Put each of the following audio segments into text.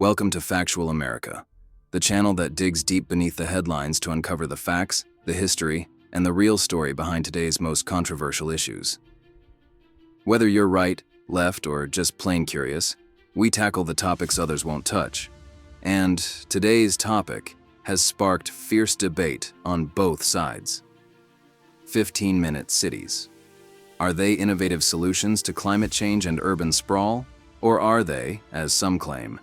Welcome to Factual America, the channel that digs deep beneath the headlines to uncover the facts, the history, and the real story behind today's most controversial issues. Whether you're right, left, or just plain curious, we tackle the topics others won't touch. And today's topic has sparked fierce debate on both sides. 15-minute cities. Are they innovative solutions to climate change and urban sprawl? Or are they, as some claim,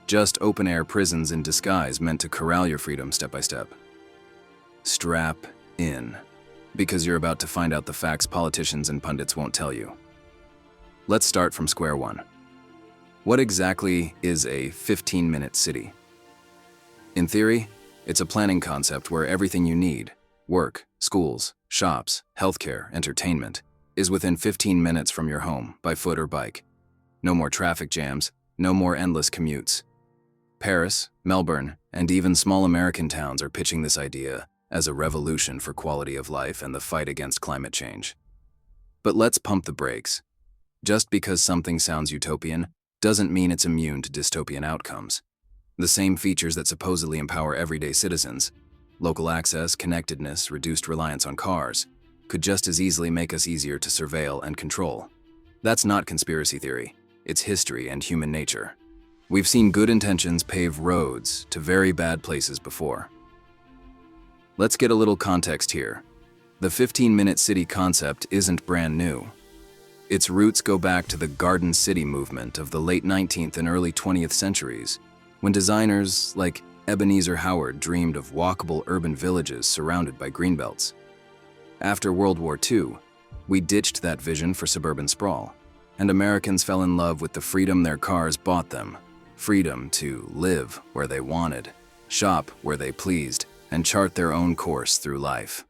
just open-air prisons in disguise meant to corral your freedom step by step? Strap in, because you're about to find out the facts politicians and pundits won't tell you. Let's start from square one. What exactly is a 15-minute city? In theory, it's a planning concept where everything you need, work, schools, shops, healthcare, entertainment, is within 15 minutes from your home by foot or bike. No more traffic jams, no more endless commutes. Paris, Melbourne, and even small American towns are pitching this idea as a revolution for quality of life and the fight against climate change. But let's pump the brakes. Just because something sounds utopian doesn't mean it's immune to dystopian outcomes. The same features that supposedly empower everyday citizens, local access, connectedness, reduced reliance on cars, could just as easily make us easier to surveil and control. That's not conspiracy theory. It's history and human nature. We've seen good intentions pave roads to very bad places before. Let's get a little context here. The 15-minute city concept isn't brand new. Its roots go back to the Garden City movement of the late 19th and early 20th centuries, when designers like Ebenezer Howard dreamed of walkable urban villages surrounded by greenbelts. After World War II, we ditched that vision for suburban sprawl, and Americans fell in love with the freedom their cars bought them. Freedom to live where they wanted, shop where they pleased, and chart their own course through life.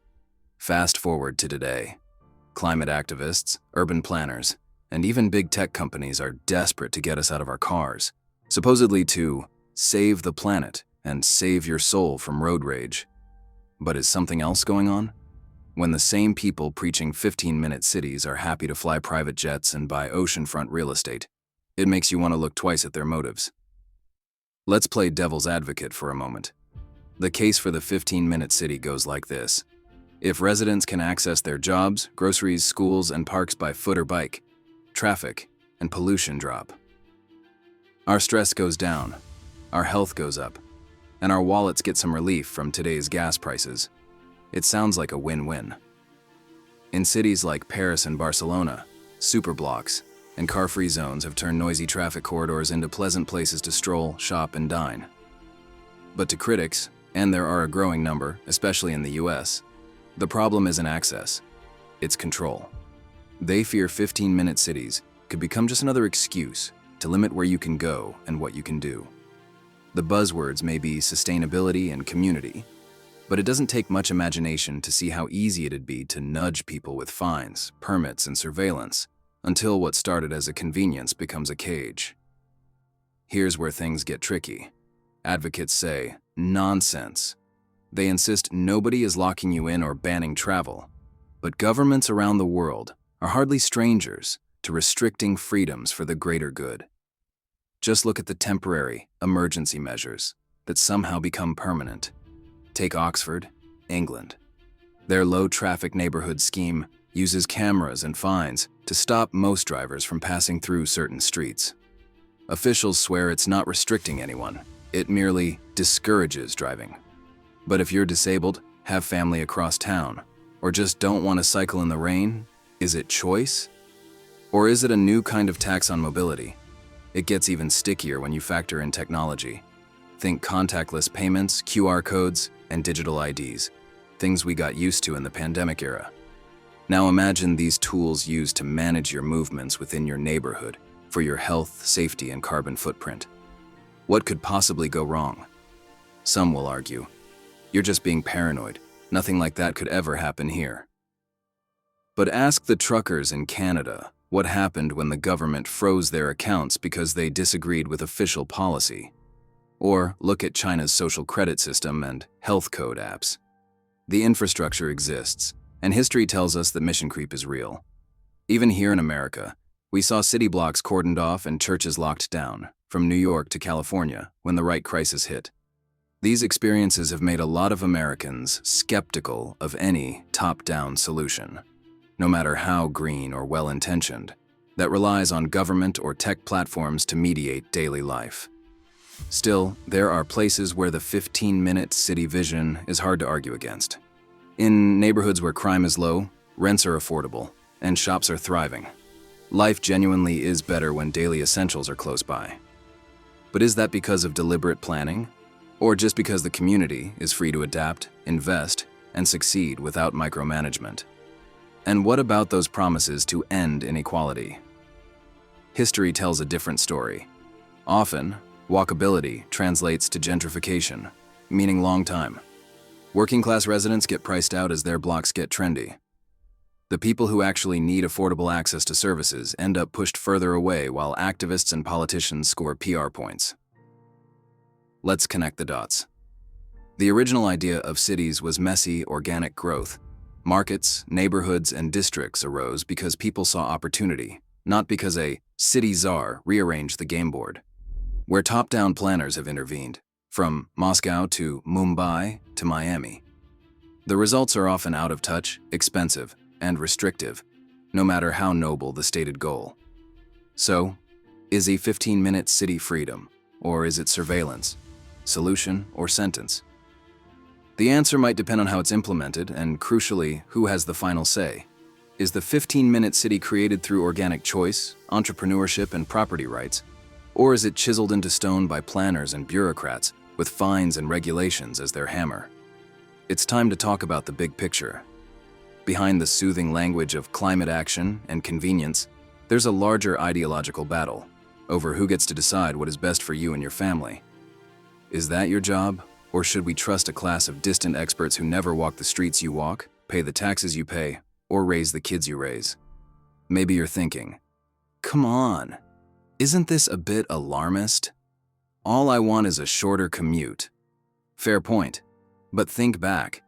Fast forward to today. Climate activists, urban planners, and even big tech companies are desperate to get us out of our cars, supposedly to save the planet and save your soul from road rage. But is something else going on? When the same people preaching 15-minute cities are happy to fly private jets and buy oceanfront real estate, it makes you want to look twice at their motives. Let's play devil's advocate for a moment. The case for the 15-minute city goes like this. If residents can access their jobs, groceries, schools, and parks by foot or bike, traffic and pollution drop. Our stress goes down, our health goes up, and our wallets get some relief from today's gas prices. It sounds like a win-win. In cities like Paris and Barcelona, superblocks and car-free zones have turned noisy traffic corridors into pleasant places to stroll, shop, and dine. But to critics, and there are a growing number, especially in the US, the problem isn't access, it's control. They fear 15-minute cities could become just another excuse to limit where you can go and what you can do. The buzzwords may be sustainability and community, but it doesn't take much imagination to see how easy it'd be to nudge people with fines, permits, and surveillance until what started as a convenience becomes a cage. Here's where things get tricky. Advocates say, nonsense. They insist nobody is locking you in or banning travel, but governments around the world are hardly strangers to restricting freedoms for the greater good. Just look at the temporary, emergency measures that somehow become permanent. Take Oxford, England. Their low-traffic neighborhood scheme uses cameras and fines to stop most drivers from passing through certain streets. Officials swear it's not restricting anyone, it merely discourages driving. But if you're disabled, have family across town, or just don't want to cycle in the rain, is it choice? Or is it a new kind of tax on mobility? It gets even stickier when you factor in technology. Think contactless payments, QR codes, and digital IDs, things we got used to in the pandemic era. Now imagine these tools used to manage your movements within your neighborhood for your health, safety, and carbon footprint. What could possibly go wrong? Some will argue, you're just being paranoid. Nothing like that could ever happen here. But ask the truckers in Canada what happened when the government froze their accounts because they disagreed with official policy. Or look at China's social credit system and health code apps. The infrastructure exists, and history tells us that mission creep is real. Even here in America, we saw city blocks cordoned off and churches locked down, from New York to California, when the right crisis hit. These experiences have made a lot of Americans skeptical of any top-down solution, no matter how green or well-intentioned, that relies on government or tech platforms to mediate daily life. Still, there are places where the 15-minute city vision is hard to argue against. In neighborhoods where crime is low, rents are affordable, and shops are thriving. Life genuinely is better when daily essentials are close by. But is that because of deliberate planning? Or just because the community is free to adapt, invest, and succeed without micromanagement? And what about those promises to end inequality? History tells a different story. Often, walkability translates to gentrification, meaning long time. Working-class residents get priced out as their blocks get trendy. The people who actually need affordable access to services end up pushed further away while activists and politicians score PR points. Let's connect the dots. The original idea of cities was messy, organic growth. Markets, neighborhoods, and districts arose because people saw opportunity, not because a city czar rearranged the game board. Where top-down planners have intervened, from Moscow to Mumbai to Miami. The results are often out of touch, expensive, and restrictive, no matter how noble the stated goal. So, is a 15-minute city freedom, or is it surveillance, solution, or sentence? The answer might depend on how it's implemented and, crucially, who has the final say. Is the 15-minute city created through organic choice, entrepreneurship, and property rights? Or is it chiseled into stone by planners and bureaucrats with fines and regulations as their hammer? It's time to talk about the big picture. Behind the soothing language of climate action and convenience, there's a larger ideological battle over who gets to decide what is best for you and your family. Is that your job, or should we trust a class of distant experts who never walk the streets you walk, pay the taxes you pay, or raise the kids you raise? Maybe you're thinking, come on, isn't this a bit alarmist? All I want is a shorter commute. Fair point, but think back.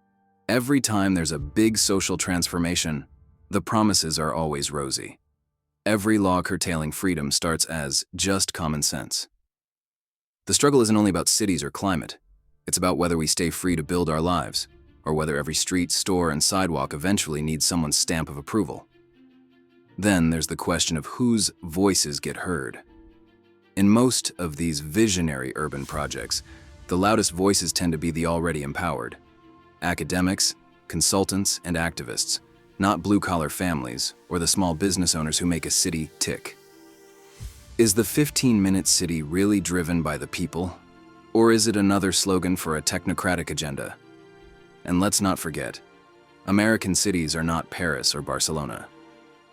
Every time there's a big social transformation, the promises are always rosy. Every law curtailing freedom starts as just common sense. The struggle isn't only about cities or climate. It's about whether we stay free to build our lives, or whether every street, store, and sidewalk eventually needs someone's stamp of approval. Then there's the question of whose voices get heard. In most of these visionary urban projects, the loudest voices tend to be the already empowered. Academics, consultants, and activists, not blue-collar families or the small business owners who make a city tick. Is the 15-minute city really driven by the people, or is it another slogan for a technocratic agenda? And let's not forget, American cities are not Paris or Barcelona.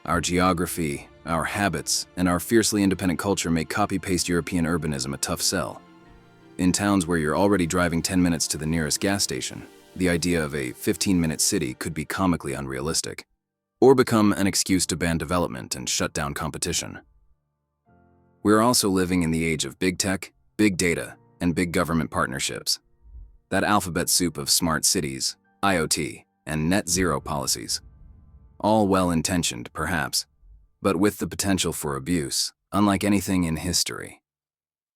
Our geography, our habits, and our fiercely independent culture make copy-paste European urbanism a tough sell. In towns where you're already driving 10 minutes to the nearest gas station, the idea of a 15-minute city could be comically unrealistic, or become an excuse to ban development and shut down competition. We're also living in the age of big tech, big data, and big government partnerships. That alphabet soup of smart cities, IoT, and net zero policies. All well-intentioned, perhaps, but with the potential for abuse, unlike anything in history.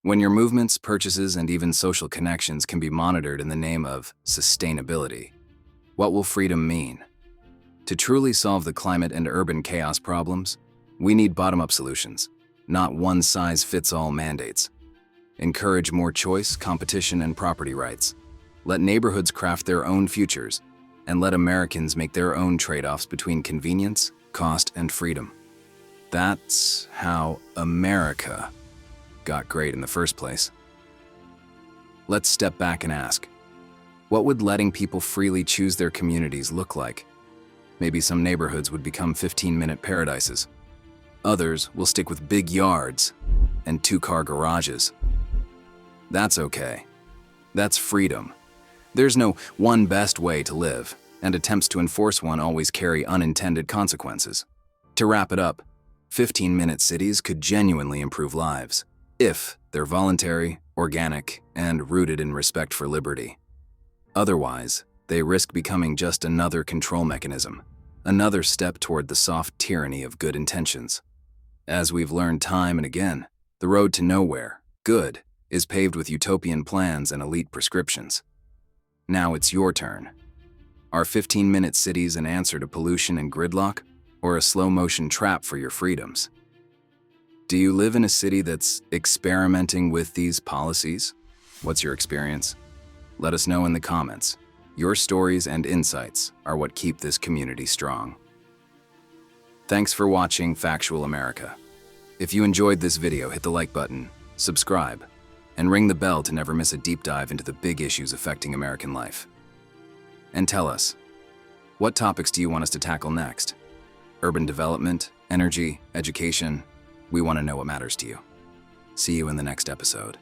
When your movements, purchases, and even social connections can be monitored in the name of sustainability, what will freedom mean? To truly solve the climate and urban chaos problems, we need bottom-up solutions, not one-size-fits-all mandates. Encourage more choice, competition, and property rights. Let neighborhoods craft their own futures, and let Americans make their own trade-offs between convenience, cost, and freedom. That's how America got great in the first place. Let's step back and ask, what would letting people freely choose their communities look like? Maybe some neighborhoods would become 15-minute paradises. Others will stick with big yards and two-car garages. That's okay. That's freedom. There's no one best way to live, and attempts to enforce one always carry unintended consequences. To wrap it up, 15-minute cities could genuinely improve lives, if they're voluntary, organic, and rooted in respect for liberty. Otherwise, they risk becoming just another control mechanism, another step toward the soft tyranny of good intentions. As we've learned time and again, the road to nowhere, good is paved with utopian plans and elite prescriptions. Now it's your turn. Are 15-minute cities an answer to pollution and gridlock, or a slow-motion trap for your freedoms? Do you live in a city that's experimenting with these policies? What's your experience? Let us know in the comments. Your stories and insights are what keep this community strong. Thanks for watching Factual America. If you enjoyed this video, hit the like button, subscribe, and ring the bell to never miss a deep dive into the big issues affecting American life. And tell us, what topics do you want us to tackle next? Urban development, energy, education? We want to know what matters to you. See you in the next episode.